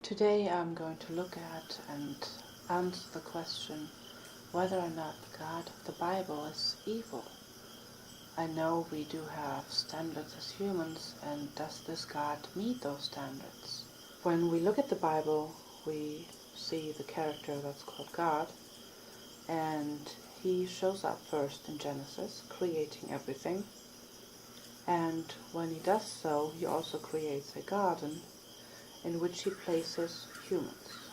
Today I'm going to look at and answer the question whether or not the God of the Bible is evil. I know we do have standards as humans, and does this God meet those standards? When we look at the Bible, we see the character that's called God, and he shows up first in Genesis, creating everything. And when he does so, he also creates a garden in which he places humans,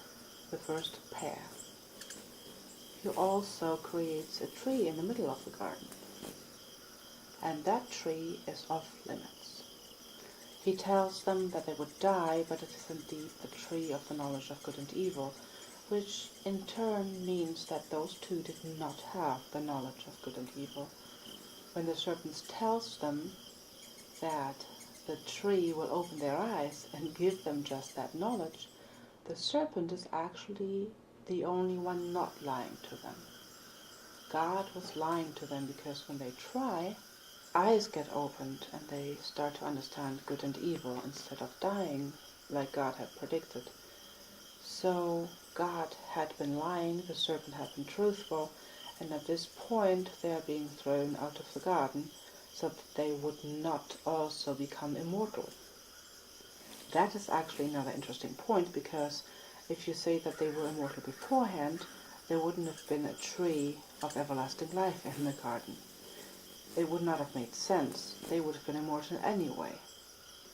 the first pair. He also creates a tree in the middle of the garden, and that tree is off limits. He tells them that they would die, but it is indeed the tree of the knowledge of good and evil, which in turn means that those two did not have the knowledge of good and evil. When the serpent tells them that the tree will open their eyes and give them just that knowledge, the serpent is actually the only one not lying to them. God was lying to them because when they try, eyes get opened and they start to understand good and evil instead of dying like God had predicted. So God had been lying, the serpent had been truthful, and at this point they are being thrown out of the garden so that they would not also become immortal. That is actually another interesting point, because if you say that they were immortal beforehand, there wouldn't have been a tree of everlasting life in the garden. It would not have made sense. They would have been immortal anyway.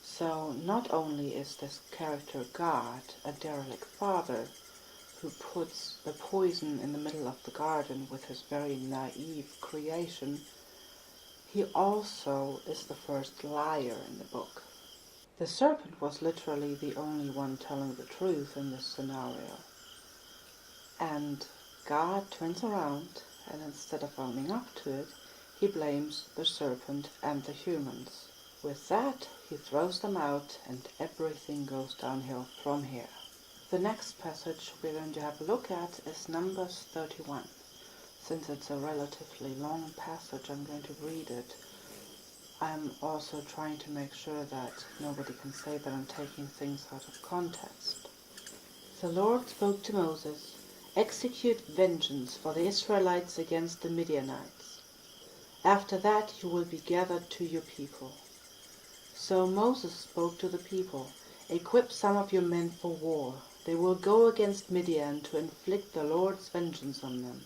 So not only is this character God a derelict father who puts the poison in the middle of the garden with his very naive creation, he also is the first liar in the book. The serpent was literally the only one telling the truth in this scenario. And God turns around, and instead of owning up to it, he blames the serpent and the humans. With that, he throws them out, and everything goes downhill from here. The next passage we're going to have a look at is Numbers 31. Since it's a relatively long passage, I'm going to read it. I'm also trying to make sure that nobody can say that I'm taking things out of context. The Lord spoke to Moses, "Execute vengeance for the Israelites against the Midianites. After that you will be gathered to your people." So Moses spoke to the people, "Equip some of your men for war. They will go against Midian to inflict the Lord's vengeance on them.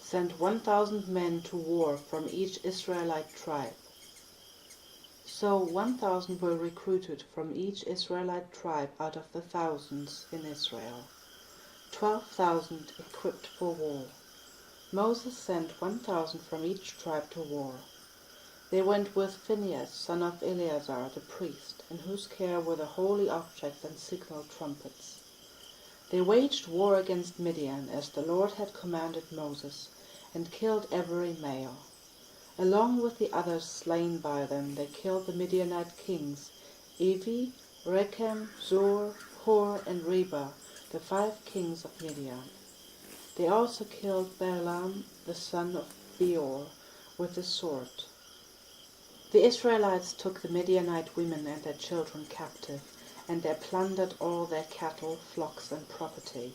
Send 1,000 men to war from each Israelite tribe." So 1,000 were recruited from each Israelite tribe out of the thousands in Israel. 12,000 equipped for war. Moses sent 1,000 from each tribe to war. They went with Phinehas, son of Eleazar, the priest, in whose care were the holy objects and signal trumpets. They waged war against Midian, as the Lord had commanded Moses, and killed every male. Along with the others slain by them, they killed the Midianite kings, Evi, Rechem, Zor, Hor, and Reba, the 5 kings of Midian. They also killed Balaam, the son of Beor, with the sword. The Israelites took the Midianite women and their children captive, and they plundered all their cattle, flocks, and property.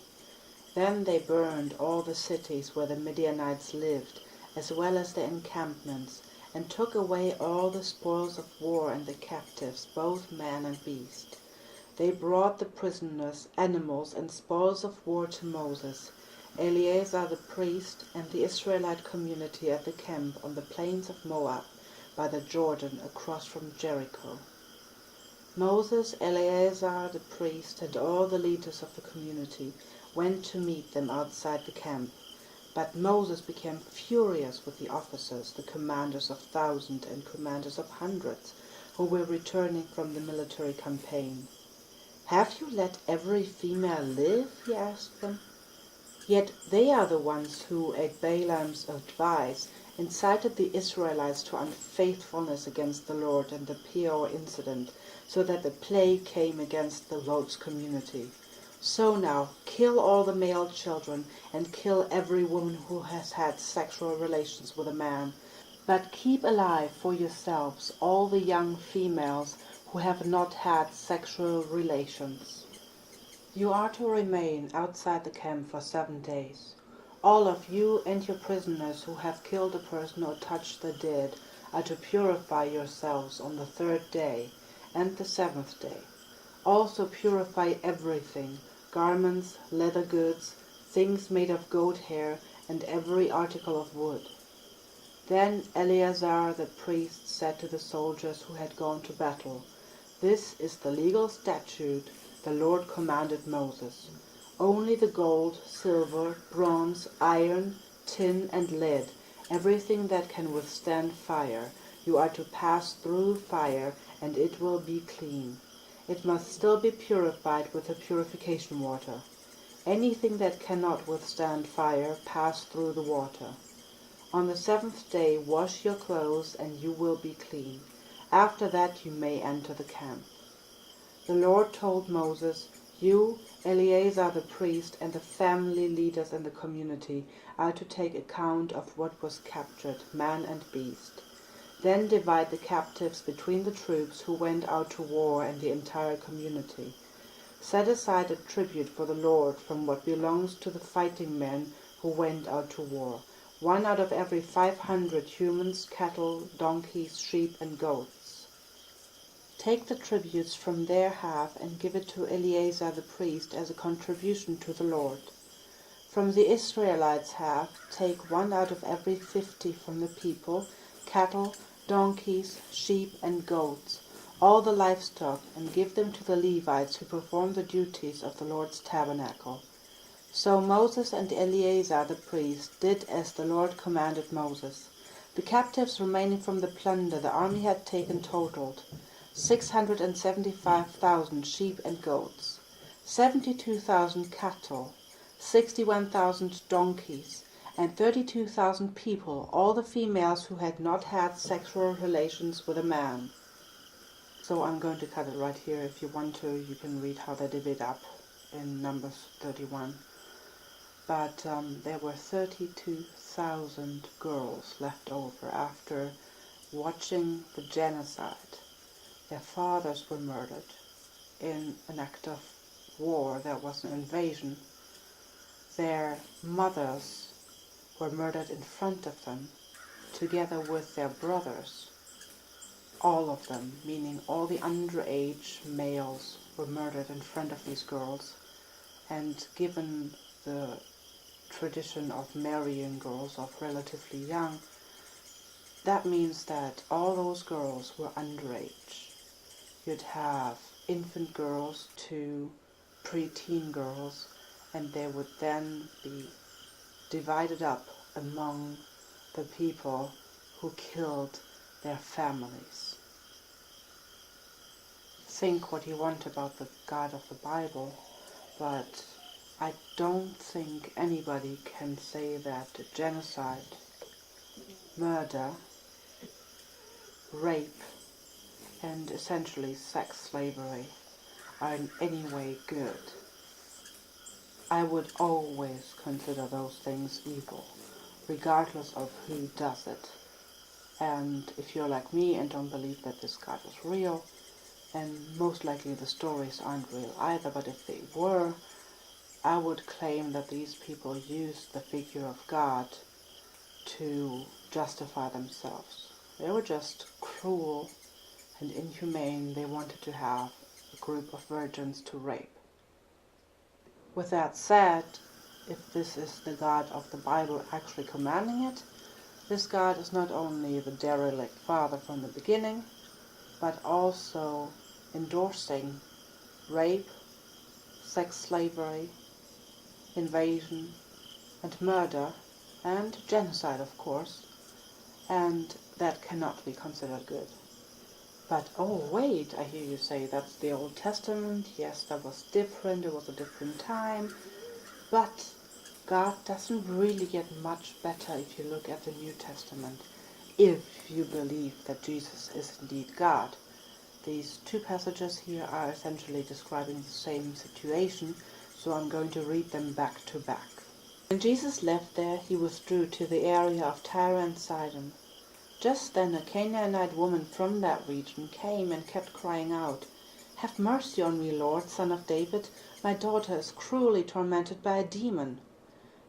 Then they burned all the cities where the Midianites lived, as well as their encampments, and took away all the spoils of war and the captives, both man and beast. They brought the prisoners, animals, and spoils of war to Moses, Eleazar the priest, and the Israelite community at the camp on the plains of Moab, by the Jordan across from Jericho. Moses, Eleazar the priest, and all the leaders of the community went to meet them outside the camp. But Moses became furious with the officers, the commanders of thousands and commanders of hundreds, who were returning from the military campaign. "Have you let every female live?" he asked them. Yet they are the ones who, at Balaam's advice, incited the Israelites to unfaithfulness against the Lord and the Peor incident, so that the plague came against the Lord's community. So now, kill all the male children, and kill every woman who has had sexual relations with a man, but keep alive for yourselves all the young females who have not had sexual relations. You are to remain outside the camp for 7 days. All of you and your prisoners who have killed a person or touched the dead are to purify yourselves on the 3rd day and the 7th day. Also purify everything, garments, leather goods, things made of goat hair, and every article of wood. Then Eleazar the priest said to the soldiers who had gone to battle, "This is the legal statute the Lord commanded Moses. Only the gold, silver, bronze, iron, tin, and lead, everything that can withstand fire, you are to pass through fire, and it will be clean. It must still be purified with the purification water. Anything that cannot withstand fire, pass through the water. On the 7th day wash your clothes, and you will be clean. After that you may enter the camp." The Lord told Moses, "You, Eleazar the priest, and the family leaders in the community are to take account of what was captured, man and beast. Then divide the captives between the troops who went out to war and the entire community. Set aside a tribute for the Lord from what belongs to the fighting men who went out to war, 1 out of every 500 humans, cattle, donkeys, sheep, and goats. Take the tributes from their half and give it to Eleazar the priest as a contribution to the Lord. From the Israelites' half, take 1 out of every 50 from the people, cattle, donkeys, sheep, and goats, all the livestock, and give them to the Levites who perform the duties of the Lord's tabernacle." So Moses and Eleazar the priest did as the Lord commanded Moses. The captives remaining from the plunder the army had taken totaled 675,000 sheep and goats, 72,000 cattle, 61,000 donkeys, and 32,000 people, all the females who had not had sexual relations with a man. So I'm going to cut it right here. If you want to, you can read how they divvied up in Numbers 31. But there were 32,000 girls left over after watching the genocide. Their fathers were murdered in an act of war. There was an invasion. Their mothers were murdered in front of them, together with their brothers. All of them, meaning all the underage males, were murdered in front of these girls. And given the tradition of marrying girls of relatively young, that means that all those girls were underage. You'd have infant girls to preteen girls, and they would then be divided up among the people who killed their families. Think what you want about the God of the Bible, but I don't think anybody can say that genocide, murder, rape, and essentially sex slavery are in any way good. I would always consider those things evil, regardless of who does it. And if you're like me and don't believe that this God is real, and most likely the stories aren't real either, but if they were, I would claim that these people used the figure of God to justify themselves. They were just cruel and inhumane. They wanted to have a group of virgins to rape. With that said, if this is the God of the Bible actually commanding it, this God is not only the derelict father from the beginning, but also endorsing rape, sex slavery, invasion, and murder, and genocide, of course, and that cannot be considered good. But, oh wait, I hear you say, that's the Old Testament. Yes, that was different, it was a different time, but God doesn't really get much better if you look at the New Testament, if you believe that Jesus is indeed God. These two passages here are essentially describing the same situation, so I'm going to read them back to back. When Jesus left there, he withdrew to the area of Tyre and Sidon. Just then a Canaanite woman from that region came and kept crying out, "Have mercy on me, Lord, Son of David. My daughter is cruelly tormented by a demon."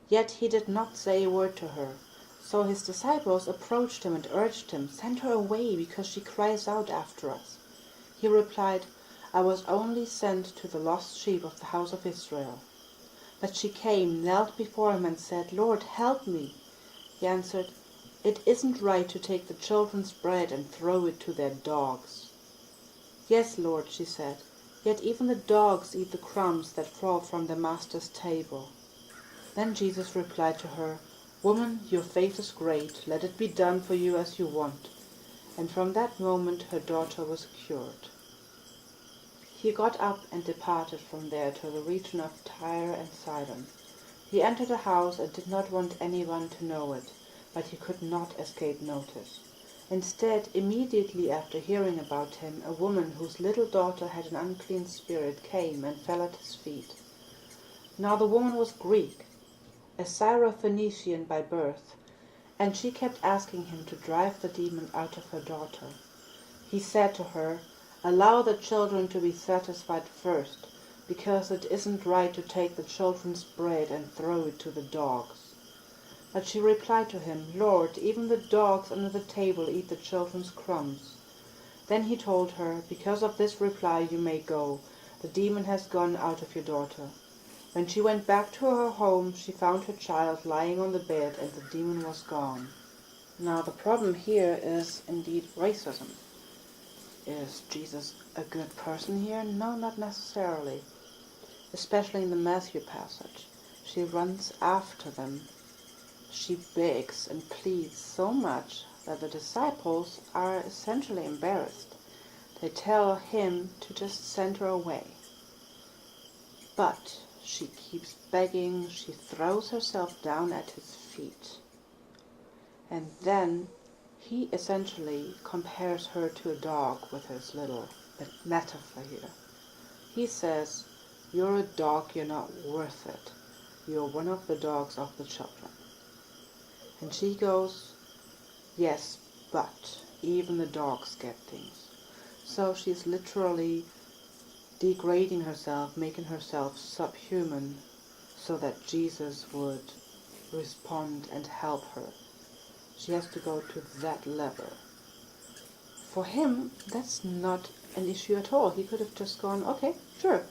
Yet he did not say a word to her. So his disciples approached him and urged him, "Send her away, because she cries out after us." He replied, "I was only sent to the lost sheep of the house of Israel." But she came, knelt before him, and said, "Lord, help me." He answered, "It isn't right to take the children's bread and throw it to their dogs." "Yes, Lord," she said, "yet even the dogs eat the crumbs that fall from their master's table." Then Jesus replied to her, "Woman, your faith is great. Let it be done for you as you want." And from that moment her daughter was cured. He got up and departed from there to the region of Tyre and Sidon. He entered a house and did not want anyone to know it, but he could not escape notice. Instead, immediately after hearing about him, a woman whose little daughter had an unclean spirit came and fell at his feet. Now the woman was Greek, a Syrophoenician by birth, and she kept asking him to drive the demon out of her daughter. He said to her, "Allow the children to be satisfied first, because it isn't right to take the children's bread and throw it to the dogs." But she replied to him, "Lord, even the dogs under the table eat the children's crumbs." Then he told her, "Because of this reply you may go. The demon has gone out of your daughter." When she went back to her home, she found her child lying on the bed, and the demon was gone. Now the problem here is indeed racism. Is Jesus a good person here? No, not necessarily. Especially in the Matthew passage. She runs after them. She begs and pleads so much that the disciples are essentially embarrassed. They tell him to just send her away. But she keeps begging, she throws herself down at his feet. And then he essentially compares her to a dog with his little metaphor here. He says, "You're a dog, you're not worth it. You're one of the dogs of the children." And she goes, "Yes, but even the dogs get things." So she's literally degrading herself, making herself subhuman, so that Jesus would respond and help her. She has to go to that level. For him, that's not an issue at all. He could have just gone, "Okay, sure."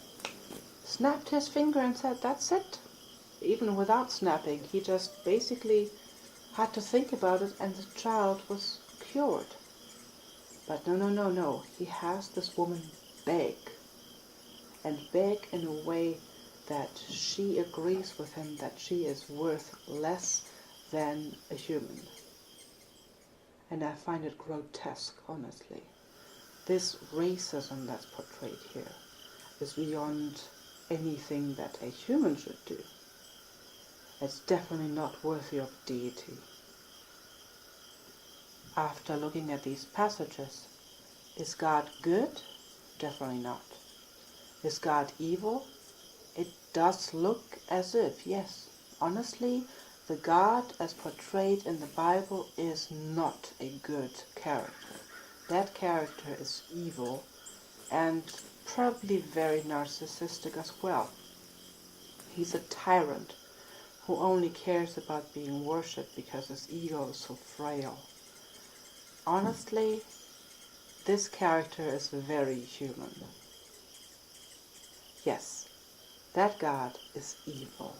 Snapped his finger and said, "That's it." Even without snapping, he just basically had to think about it and the child was cured. But no. He has this woman beg. And beg in a way that she agrees with him that she is worth less than a human. And I find it grotesque, honestly. This racism that's portrayed here is beyond anything that a human should do. It's definitely not worthy of deity. After looking at these passages, is God good? Definitely not. Is God evil? It does look as if, yes. Honestly, the God as portrayed in the Bible is not a good character. That character is evil and probably very narcissistic as well. He's a tyrant who only cares about being worshipped because his ego is so frail. Honestly, this character is very human. Yes, that God is evil.